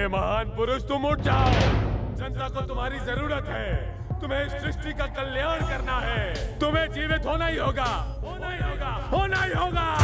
हे महान पुरुष, तुम उठ जाओ। जनता को तुम्हारी जरूरत है। तुम्हें इस सृष्टि का कल्याण करना है। तुम्हें जीवित होना ही होगा, होना ही होगा, होना ही होगा।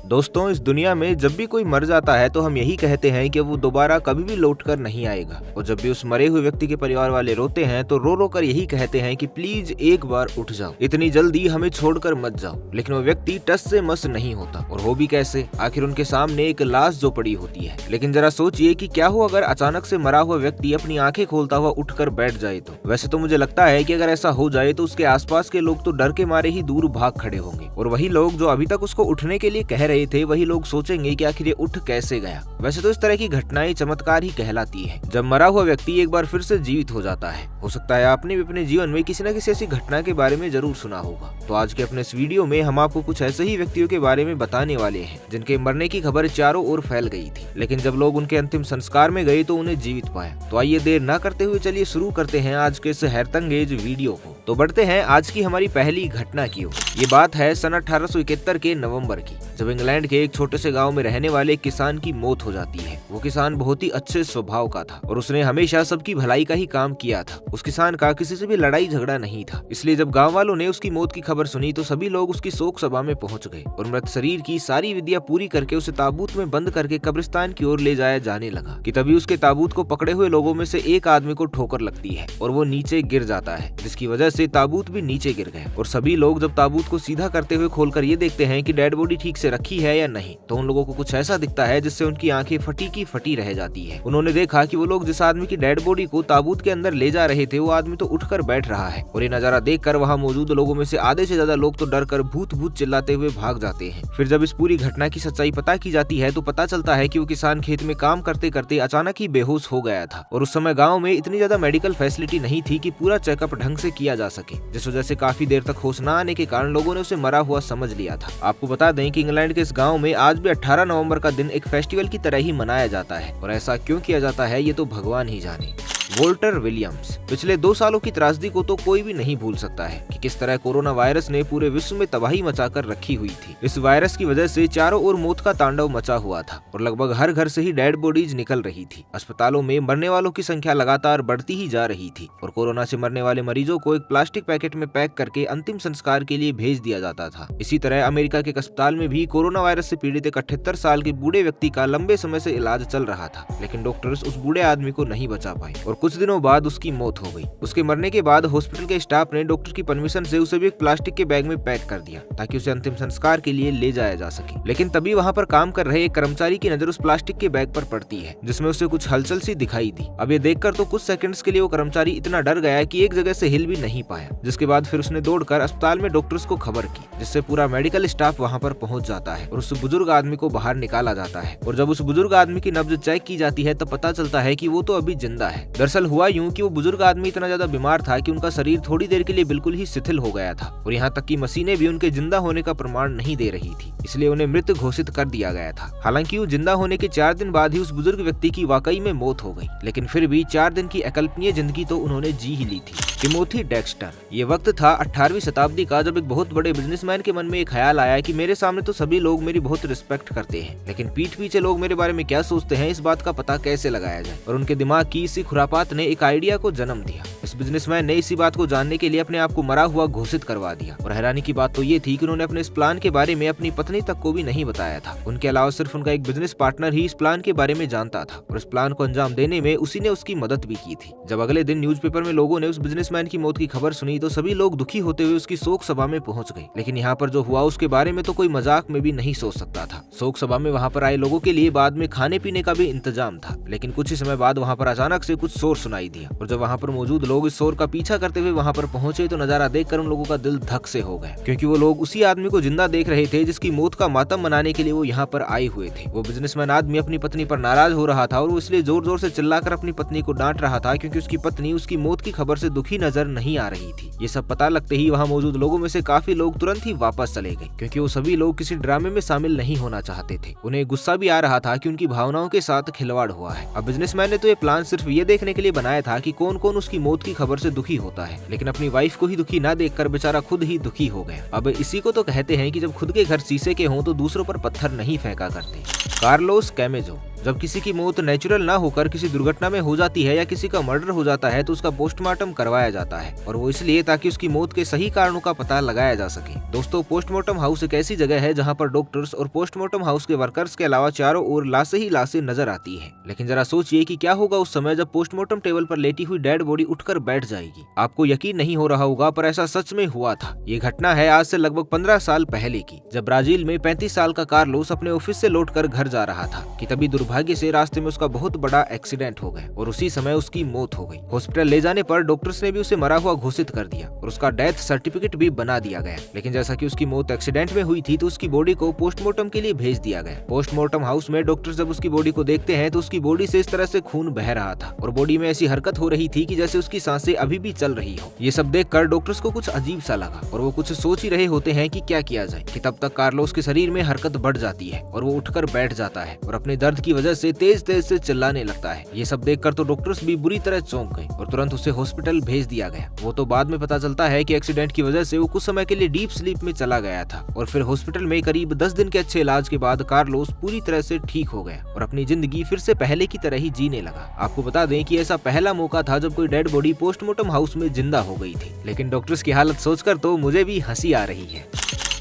दोस्तों, इस दुनिया में जब भी कोई मर जाता है तो हम यही कहते हैं कि वो दोबारा कभी भी लौट कर नहीं आएगा। और जब भी उस मरे हुए व्यक्ति के परिवार वाले रोते हैं तो रो रो कर यही कहते हैं कि प्लीज एक बार उठ जाओ, इतनी जल्दी हमें छोड़कर मत जाओ। लेकिन वो व्यक्ति टस से मस नहीं होता। और हो भी कैसे? आखिर उनके सामने एक लाश जो पड़ी होती है। लेकिन जरा सोचिए कि क्या हो अगर अचानक से मरा हुआ व्यक्ति अपनी आंखें खोलता हुआ उठकर बैठ जाए तो। वैसे तो मुझे लगता है कि अगर ऐसा हो जाए तो उसके आसपास के लोग तो डर के मारे ही दूर भाग खड़े होंगे। और वही लोग जो अभी तक उसको उठने के लिए कह रहे थे, वही लोग सोचेंगे कि आखिर ये उठ कैसे गया। वैसे तो इस तरह की घटनाएं चमत्कार ही कहलाती है, जब मरा हुआ व्यक्ति एक बार फिर से जीवित हो जाता है। हो सकता है आपने भी अपने जीवन में किसी न किसी ऐसी घटना के बारे में जरूर सुना होगा। तो आज के अपने इस वीडियो में हम आपको कुछ ऐसे ही व्यक्तियों के बारे में बताने वाले हैं जिनके मरने की खबर चारों ओर फैल गई थी, लेकिन जब लोग उनके अंतिम संस्कार में गए तो उन्हें जीवित पाया। तो आइए देर न करते हुए चलिए शुरू करते हैं आज के इस हैरतअंगेज वीडियो को। तो बढ़ते हैं आज की हमारी पहली घटना की ओर। ये बात है सन 1871 के नवंबर की, जब इंग्लैंड के एक छोटे से गांव में रहने वाले एक किसान की मौत हो जाती है। वो किसान बहुत ही अच्छे स्वभाव का था और उसने हमेशा सबकी भलाई का ही काम किया था। उस किसान का किसी से भी लड़ाई झगड़ा नहीं था। इसलिए जब गांव वालों ने उसकी मौत की खबर सुनी तो सभी लोग उसकी शोक सभा में पहुंच गए और मृत शरीर की सारी विधियां पूरी करके उसे ताबूत में बंद करके कब्रिस्तान की ओर ले जाया जाने लगा कि तभी उसके ताबूत को पकड़े हुए लोगों में से एक आदमी को ठोकर लगती है और वो नीचे गिर जाता है, जिसकी वजह से ताबूत भी नीचे गिर गए। और सभी लोग जब ताबूत को सीधा करते हुए खोलकर ये देखते हैं कि डेड बॉडी ठीक से रखी है या नहीं, तो उन लोगों को कुछ ऐसा दिखता है जिससे उनकी आंखें फटी की फटी रह जाती है। उन्होंने देखा कि वो लोग जिस आदमी की डेड बॉडी को ताबूत के अंदर ले जा रहे थे, वो आदमी तो उठकर बैठ रहा है। और ये नजारा देखकर वहाँ मौजूद लोगों में से आधे से ज्यादा लोग तो डर कर भूत भूत चिल्लाते हुए भाग जाते हैं। फिर जब इस पूरी घटना की सच्चाई पता की जाती है तो पता चलता है कि वो किसान खेत में काम करते करते अचानक ही बेहोश हो गया था। और उस समय गाँव में इतनी ज्यादा मेडिकल फैसिलिटी नहीं थी कि पूरा चेकअप ढंग से किया जा सके, जिस वजह से काफी देर तक होश न आने के कारण लोगों ने उसे मरा हुआ समझ लिया था। आपको बता दें कि इंग्लैंड के इस गाँव में आज भी 18 नवंबर का दिन एक फेस्टिवल की तरह ही मनाया जाता है। और ऐसा क्यों किया जाता है ये तो भगवान ही जाने। Walter Williams. पिछले 2 सालों की त्रासदी को तो कोई भी नहीं भूल सकता है कि किस तरह कोरोना वायरस ने पूरे विश्व में तबाही मचाकर रखी हुई थी। इस वायरस की वजह से चारों ओर मौत का तांडव मचा हुआ था और लगभग हर घर से ही डेड बॉडीज निकल रही थी। अस्पतालों में मरने वालों की संख्या लगातार बढ़ती ही जा रही थी और कोरोना से मरने वाले मरीजों को एक प्लास्टिक पैकेट में पैक करके अंतिम संस्कार के लिए भेज दिया जाता था। इसी तरह अमेरिका के एक अस्पताल में भी कोरोना वायरस से पीड़ित एक 78 साल के बूढ़े व्यक्ति का लंबे समय से इलाज चल रहा था, लेकिन डॉक्टर्स उस बूढ़े आदमी को नहीं बचा पाए और कुछ दिनों बाद उसकी मौत हो गई। उसके मरने के बाद हॉस्पिटल के स्टाफ ने डॉक्टर की परमिशन से उसे भी एक प्लास्टिक के बैग में पैक कर दिया ताकि उसे अंतिम संस्कार के लिए ले जाया जा सके। लेकिन तभी वहाँ पर काम कर रहे एक कर्मचारी की नजर उस प्लास्टिक के बैग पर पड़ती है, जिसमें उसे कुछ हलचल सी दिखाई दी। अब ये देखकर तो कुछ सेकंड्स के लिए वो कर्मचारी इतना डर गया कि एक जगह से हिल भी नहीं पाया, जिसके बाद फिर उसने दौड़कर अस्पताल में डॉक्टर्स को खबर की, जिससे पूरा मेडिकल स्टाफ वहाँ पर पहुंच जाता है और उस बुजुर्ग आदमी को बाहर निकाला जाता है। और जब उस बुजुर्ग आदमी की नब्ज चेक की जाती है तब पता चलता है कि वो तो अभी जिंदा है। दरअसल हुआ यूं कि वो बुजुर्ग आदमी इतना ज्यादा बीमार था कि उनका शरीर थोड़ी देर के लिए बिल्कुल ही शिथिल हो गया था और यहाँ तक कि मशीनें भी उनके जिंदा होने का प्रमाण नहीं दे रही थी, इसलिए उन्हें मृत घोषित कर दिया गया था। हालांकि वो जिंदा होने के 4 दिन बाद ही उस बुजुर्ग व्यक्ति की वाकई में मौत हो गई, लेकिन फिर भी 4 दिन की अकल्पनीय जिंदगी तो उन्होंने जी ही ली थी। Timothy Dexter. ये वक्त था 18वीं शताब्दी का, जब एक बहुत बड़े बिजनेसमैन के मन में एक ख्याल आया कि मेरे सामने तो सभी लोग मेरी बहुत रिस्पेक्ट करते हैं, लेकिन पीठ पीछे लोग मेरे बारे में क्या सोचते हैं इस बात का पता कैसे लगाया जाए। और उनके दिमाग की इसी खुरापात ने एक आइडिया को जन्म दिया। इस बिजनेसमैन ने इसी बात को जानने के लिए अपने आप को मरा हुआ घोषित करवा दिया। और हैरानी की बात तो ये थी कि उन्होंने अपने इस प्लान के बारे में अपनी पत्नी तक को भी नहीं बताया था। उनके अलावा सिर्फ उनका एक बिजनेस पार्टनर ही इस प्लान के बारे में जानता था और इस प्लान को अंजाम देने में उसी ने उसकी मदद भी की थी। जब अगले दिन न्यूज़पेपर में लोगों ने उस बिजनेसमैन की मौत की खबर सुनी तो सभी लोग दुखी होते हुए उसकी शोक सभा में पहुंच गए। लेकिन यहाँ पर जो हुआ उसके बारे में तो कोई मजाक में भी नहीं सोच सकता था। शोक सभा में वहाँ पर आए लोगों के लिए बाद में खाने पीने का भी इंतजाम था, लेकिन कुछ ही समय बाद वहाँ पर अचानक से कुछ शोर सुनाई दिया और जब वहाँ पर मौजूद लोग इस शोर का पीछा करते हुए वहाँ पर पहुंचे तो नजारा देखकर उन लोगों का दिल धक से हो गया, क्योंकि वो लोग उसी आदमी को जिंदा देख रहे थे जिसकी मौत का मातम मनाने के लिए वो यहाँ पर आए हुए थे। वो बिजनेसमैन आदमी अपनी पत्नी पर नाराज हो रहा था और वो इसलिए जोर जोर से चिल्लाकर अपनी पत्नी को डांट रहा था क्योंकि उसकी पत्नी उसकी मौत की खबर से दुखी नजर नहीं आ रही थी। ये सब पता लगते ही वहाँ मौजूद लोगों में से काफी लोग तुरंत ही वापस चले गए, क्योंकि वो सभी लोग किसी ड्रामे में शामिल नहीं होना चाहते थे। उन्हें गुस्सा भी आ रहा था कि उनकी भावनाओं के साथ खिलवाड़ हुआ है। अब बिजनेसमैन ने तो ये प्लान सिर्फ ये देखने के के लिए बनाया था कि कौन कौन उसकी मौत की खबर से दुखी होता है, लेकिन अपनी वाइफ को ही दुखी ना देखकर बेचारा खुद ही दुखी हो गया। अब इसी को तो कहते हैं कि जब खुद के घर शीशे के हों तो दूसरों पर पत्थर नहीं फेंका करते। कार्लोस कैमेजो। जब किसी की मौत नेचुरल ना होकर किसी दुर्घटना में हो जाती है या किसी का मर्डर हो जाता है तो उसका पोस्टमार्टम करवाया जाता है, और वो इसलिए ताकि उसकी मौत के सही कारणों का पता लगाया जा सके। दोस्तों, पोस्टमार्टम हाउस एक ऐसी जगह है जहाँ पर डॉक्टर्स और पोस्टमार्टम हाउस के वर्कर्स के अलावा चारों ओर लाशें ही लाशें नजर आती है। लेकिन जरा सोचिए कि क्या होगा उस समय जब पोस्टमार्टम टेबल पर लेटी हुई डेड बॉडी उठकर बैठ जाएगी। आपको यकीन नहीं हो रहा होगा, पर ऐसा सच में हुआ था। ये घटना है आज से लगभग 15 साल पहले की, जब ब्राजील में 35 साल का कार्लोस अपने ऑफिस से लौटकर घर जा रहा था कि तभी दुर्भाग्य से रास्ते में उसका बहुत बड़ा एक्सीडेंट हो गया और उसी समय उसकी मौत हो गई। हॉस्पिटल ले जाने पर डॉक्टर्स ने भी उसे मरा हुआ घोषित कर दिया और उसका डेथ सर्टिफिकेट भी बना दिया गया। लेकिन जैसा कि उसकी मौत एक्सीडेंट में हुई थी तो उसकी बॉडी को पोस्टमार्टम के लिए भेज दिया गया। पोस्टमार्टम हाउस में डॉक्टर्स जब उसकी बॉडी को देखते हैं तो उसकी बॉडी से इस तरह से खून बह रहा था और बॉडी में ऐसी हरकत हो रही थी कि जैसे उसकी सांसें अभी भी चल रही हो। ये सब देखकर डॉक्टर्स को कुछ अजीब सा लगा और वो कुछ सोच ही रहे होते हैं कि क्या किया जाए कि तब तक कार्लोस के शरीर में हरकत बढ़ जाती है और वो उठकर बैठ जाता है और अपने दर्द की वजह से तेज तेज से चिल्लाने लगता है। ये सब देखकर तो डॉक्टर्स भी बुरी तरह चौंक गए और तुरंत उसे हॉस्पिटल भेज दिया गया। वो तो बाद में पता चलता है कि एक्सीडेंट की वजह से वो कुछ समय के लिए डीप स्लीप में चला गया था और फिर हॉस्पिटल में करीब 10 दिन के अच्छे इलाज के बाद कार्लोस पूरी तरह से ठीक हो गया और अपनी जिंदगी फिर से पहले की तरह ही जीने लगा। आपको बता दें कि ऐसा पहला मौका था जब कोई डेड बॉडी पोस्टमार्टम हाउस में जिंदा हो गई थी। लेकिन डॉक्टर्स की हालत सोचकर तो मुझे भी हंसी आ रही है।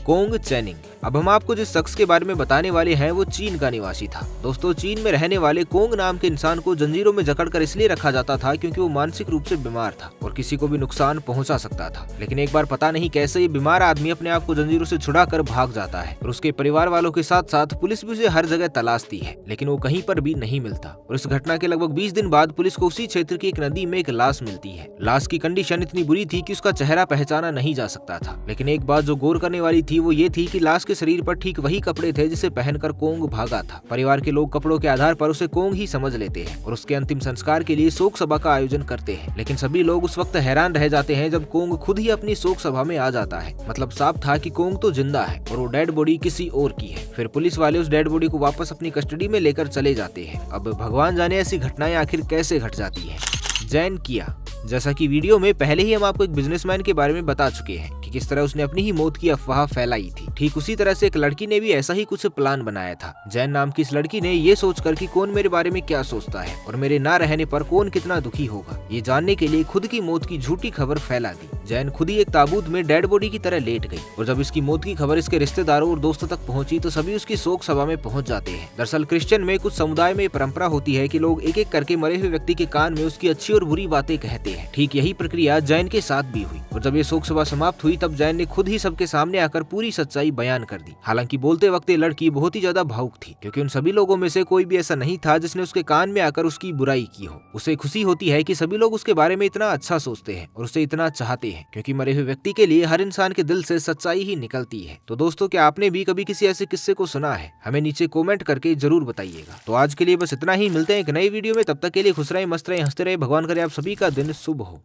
कोंग चैनिंग। अब हम आपको जिस शख्स के बारे में बताने वाले हैं वो चीन का निवासी था। दोस्तों, चीन में रहने वाले कोंग नाम के इंसान को जंजीरों में जकड़कर इसलिए रखा जाता था क्योंकि वो मानसिक रूप से बीमार था और किसी को भी नुकसान पहुंचा सकता था। लेकिन एक बार पता नहीं कैसे ये बीमार आदमी अपने आप को जंजीरों से छुड़ाकर भाग जाता है और उसके परिवार वालों के साथ साथ पुलिस भी उसे हर जगह तलाशती है, लेकिन वो कहीं पर भी नहीं मिलता। और इस घटना के लगभग 20 दिन बाद पुलिस को उसी क्षेत्र की एक नदी में एक लाश मिलती है। लाश की कंडीशन इतनी बुरी थी कि उसका चेहरा पहचाना नहीं जा सकता था। लेकिन एक बात जो गौर करने वाली थी वो ये थी कि लाश के शरीर पर ठीक वही कपड़े थे जिसे पहनकर कोंग भागा था। परिवार के लोग कपड़ों के आधार पर उसे कोंग ही समझ लेते हैं और उसके अंतिम संस्कार के लिए शोक सभा का आयोजन करते हैं। लेकिन सभी लोग उस वक्त हैरान रह जाते हैं जब कोंग खुद ही अपनी शोक सभा में आ जाता है। मतलब साफ था कि कोंग तो जिंदा है और वो डेड बॉडी किसी और की है। फिर पुलिस वाले उस डेड बॉडी को वापस अपनी कस्टडी में लेकर चले जाते हैं। अब भगवान जाने ऐसी घटनाएं आखिर कैसे घट जाती है। जैन किया। जैसा कि वीडियो में पहले ही हम आपको एक बिजनेसमैन के बारे में बता चुके हैं कि किस तरह उसने अपनी ही मौत की अफवाह फैलाई थी, ठीक उसी तरह से एक लड़की ने भी ऐसा ही कुछ प्लान बनाया था। जैन नाम की इस लड़की ने ये सोचकर कि कौन मेरे बारे में क्या सोचता है और मेरे ना रहने पर कौन कितना दुखी होगा, ये जानने के लिए खुद की मौत की झूठी खबर फैला दी। जैन खुद ही एक ताबूत में डेड बॉडी की तरह लेट गई और जब इसकी मौत की खबर इसके रिश्तेदारों और दोस्तों तक पहुंची तो सभी उसकी शोक सभा में पहुंच जाते हैं। दरअसल क्रिश्चियन में कुछ समुदाय में परंपरा होती है कि लोग एक एक करके मरे हुए व्यक्ति के कान में उसकी अच्छी और बुरी बातें कहते हैं। ठीक यही प्रक्रिया जैन के साथ भी हुई और जब ये शोक सभा समाप्त हुई तब जैन ने खुद ही सबके सामने आकर पूरी सच्चाई बयान कर दी। हालांकि बोलते वक्त ये लड़की बहुत ही ज्यादा भावुक थी क्योंकि उन सभी लोगों में से कोई भी ऐसा नहीं था जिसने उसके कान में आकर उसकी बुराई की हो। उसे खुशी होती है कि सभी लोग उसके बारे में इतना अच्छा सोचते हैं और उसे इतना चाहते हैं क्योंकि मरे हुए व्यक्ति के लिए हर इंसान के दिल से सच्चाई ही निकलती है। तो दोस्तों, क्या आपने भी कभी किसी ऐसे किस्से को सुना है? हमें नीचे कमेंट करके जरूर बताइएगा। तो आज के लिए बस इतना ही, मिलते हैं एक नई वीडियो में। तब तक के लिए खुश रहे, मस्त रहे, हंसते रहे। भगवान करे आप सभी का दिन शुभ हो।